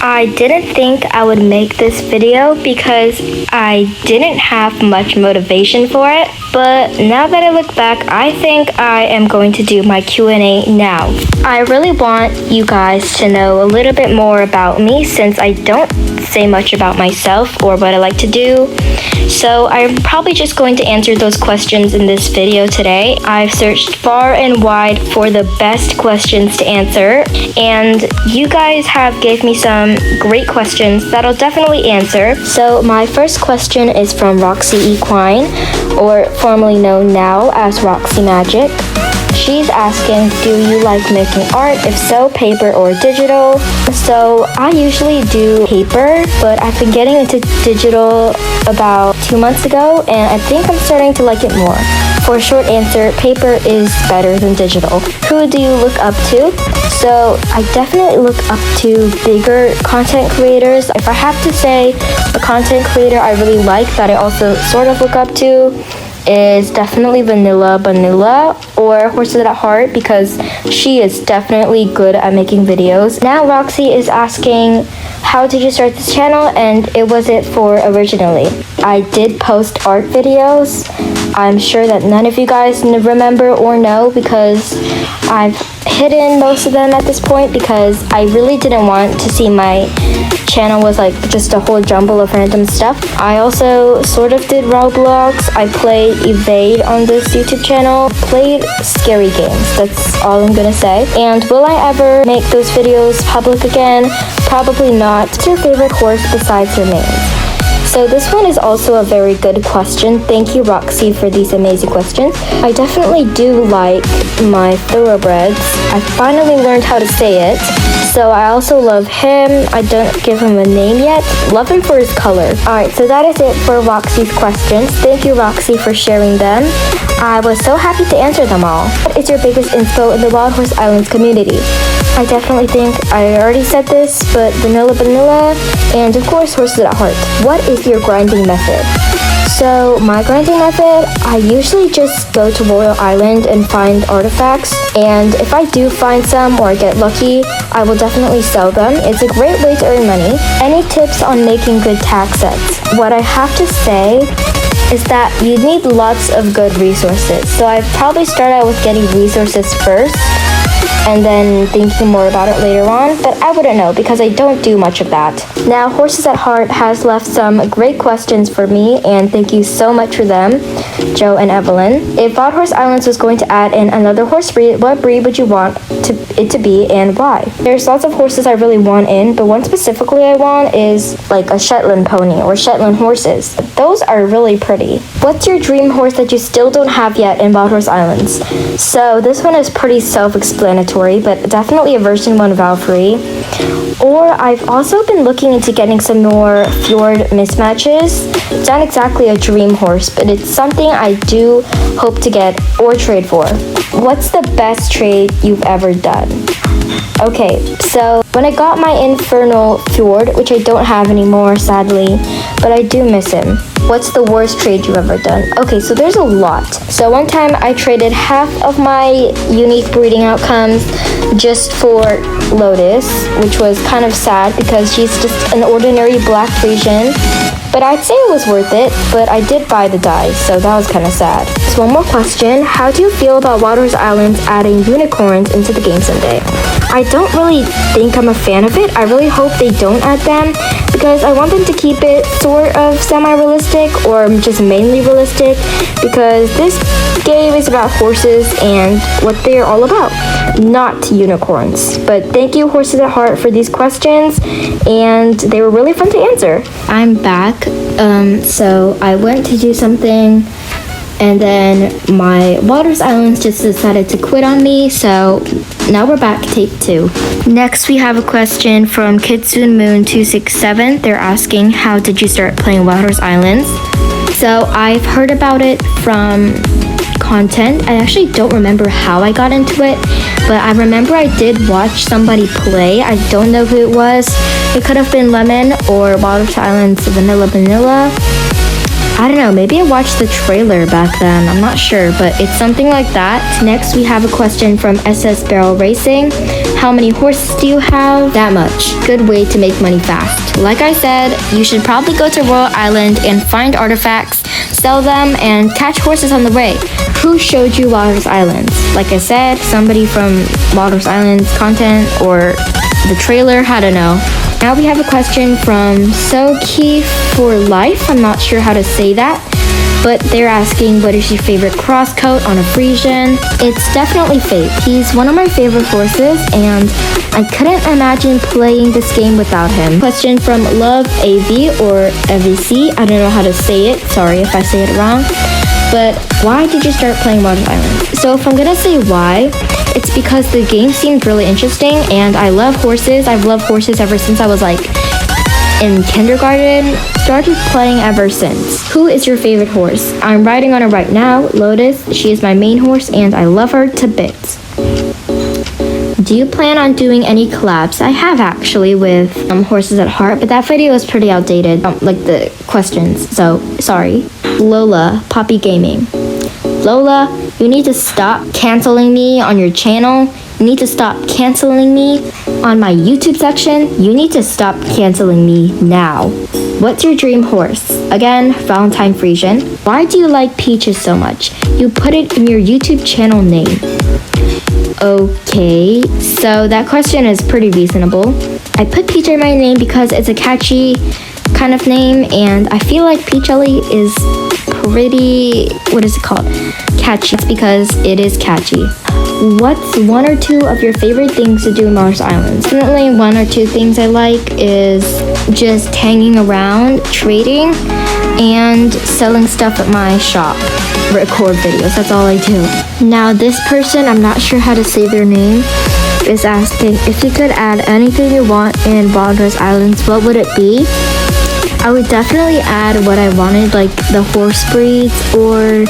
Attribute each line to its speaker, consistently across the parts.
Speaker 1: I didn't think I would make this video because I didn't have much motivation for it, but now that I look back, I think I am going to do my Q&A now. I really want you guys to know a little bit more about me since I don't say much about myself or what I like to do. So I'm probably just going to answer those questions in this video today. I've searched far and wide for the best questions to answer, and you guys have gave me some great questions that I'll definitely answer. So my first question is from Roxy Equine, or formerly known now as Roxy Magic. She's asking, do you like making art? If so, paper or digital? So I usually do paper, but I've been getting into digital about 2 months ago, and I think I'm starting to like it more. For a short answer, paper is better than digital. Who do you look up to? So I definitely look up to bigger content creators. If I have to say a content creator I really like that I also sort of look up to is definitely Vanilla or Horses at Heart, because she is definitely good at making videos. Now Roxy is asking, how did you start this channel, and it was it for originally? I did post art videos. I'm sure that none of you guys remember or know because I've hidden most of them at this point because I really didn't want to see my channel was like just a whole jumble of random stuff. I also sort of did Roblox. I played Evade on this YouTube channel. Played scary games. That's all I'm gonna say. And will I ever make those videos public again? Probably not. What's your favorite horse besides your main? So this one is also a very good question. Thank you, Roxy, for these amazing questions. I definitely do like my thoroughbreds. I finally learned how to say it. So I also love him. I don't give him a name yet. Love him for his color. Alright, so that is it for Roxy's questions. Thank you, Roxy, for sharing them. I was so happy to answer them all. What is your biggest inspo in the Wild Horse Islands community? I definitely think I already said this, but Vanilla and of course Horses at Heart. What is your grinding method? So my grinding method, I usually just go to Royal Island and find artifacts, and if I do find some or get lucky, I will definitely sell them. It's a great way to earn money. Any tips on making good tag sets? What I have to say is that you need lots of good resources. So I'd probably start out with getting resources first, and then thinking more about it later on, but I wouldn't know because I don't do much of that. Now, Horses at Heart has left some great questions for me, and thank you so much for them, Joe and Evelyn. If Wild Horse Islands was going to add in another horse breed, what breed would you want it to be and why? There's lots of horses I really want in, but one specifically I want is like a Shetland pony or Shetland horses. Those are really pretty. What's your dream horse that you still don't have yet in Wild Horse Islands? So this one is pretty self-explanatory, but definitely a version 1 Valkyrie. Or I've also been looking into getting some more fjord mismatches. It's not exactly a dream horse, but it's something I do hope to get or trade for. What's the best trade you've ever done? Okay, so when I got my Infernal Fjord, which I don't have anymore sadly, but I do miss him. What's the worst trade you've ever done? Okay, so there's a lot. So one time I traded half of my unique breeding outcomes just for Lotus, which was kind of sad because she's just an ordinary black Frisian. But I'd say it was worth it, but I did buy the dye, so that was kind of sad. So one more question. How do you feel about Wild Horse Islands adding unicorns into the game someday? I don't really think I'm a fan of it. I really hope they don't add them because I want them to keep it sort of semi-realistic or just mainly realistic, because this game is about horses and what they're all about, not unicorns. But thank you, Horses at Heart, for these questions, and they were really fun to answer. I'm back. So I went to do something, and then my Wild Horse Islands just decided to quit on me, so now we're back, take 2. Next we have a question from Kitsune Moon 267. They're asking, how did you start playing Wild Horse Islands? So I've heard about it from content. I actually don't remember how I got into it, but I remember I did watch somebody play. I don't know who it was. It could have been Lemon or Wild Horse Islands Vanilla. I don't know, maybe I watched the trailer back then, I'm not sure, but it's something like that. Next, we have a question from SS Barrel Racing. How many horses do you have? That much. Good way to make money fast. Like I said, you should probably go to Royal Island and find artifacts, sell them, and catch horses on the way. Who showed you Walrus Islands? Like I said, somebody from Walrus Islands content or the trailer, I don't know. Now we have a question from Soki for Life. I'm not sure how to say that, but they're asking, what is your favorite cross coat on a Frisian? It's definitely Fate. He's one of my favorite horses, and I couldn't imagine playing this game without him. Question from Love AV or AVC. I don't know how to say it. Sorry if I say it wrong. But why did you start playing Walrus Island? So if I'm gonna say why, it's because the game seemed really interesting and I love horses. I've loved horses ever since I was like in kindergarten. Started playing ever since. Who is your favorite horse? I'm riding on her right now, Lotus. She is my main horse and I love her to bits. Do you plan on doing any collabs? I have actually with Horses at Heart, but that video is pretty outdated, like the questions, so sorry. Lola, Poppy Gaming. Lola, you need to stop canceling me on your channel. You need to stop canceling me on my YouTube section. You need to stop canceling me now. What's your dream horse? Again, Valentine Frisian. Why do you like Peaches so much? You put it in your YouTube channel name. Okay, so that question is pretty reasonable. I put Peach in my name because it's a catchy kind of name, and I feel like Peachelly is pretty, what is it called? Catchy. It's because it is catchy. What's one or two of your favorite things to do in Walrus Islands? Definitely one or two things I like is just hanging around, trading, and selling stuff at my shop. Record videos, that's all I do. Now this person, I'm not sure how to say their name, is asking if you could add anything you want in Walrus Islands, what would it be? I would definitely add what I wanted, like the horse breeds or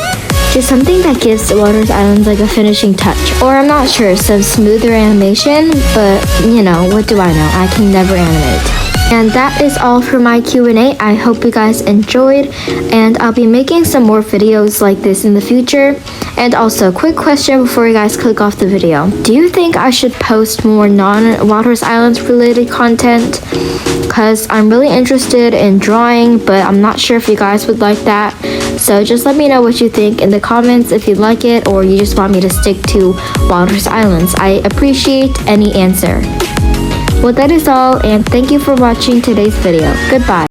Speaker 1: just something that gives Walrus Islands like a finishing touch. Or I'm not sure, some smoother animation, but you know, what do I know? I can never animate. And that is all for my Q&A. I hope you guys enjoyed, and I'll be making some more videos like this in the future. And also, quick question before you guys click off the video. Do you think I should post more non-Walrus Islands related content? Because I'm really interested in drawing, but I'm not sure if you guys would like that. So just let me know what you think in the comments if you'd like it, or you just want me to stick to Walrus Islands. I appreciate any answer. Well, that is all, and thank you for watching today's video. Goodbye.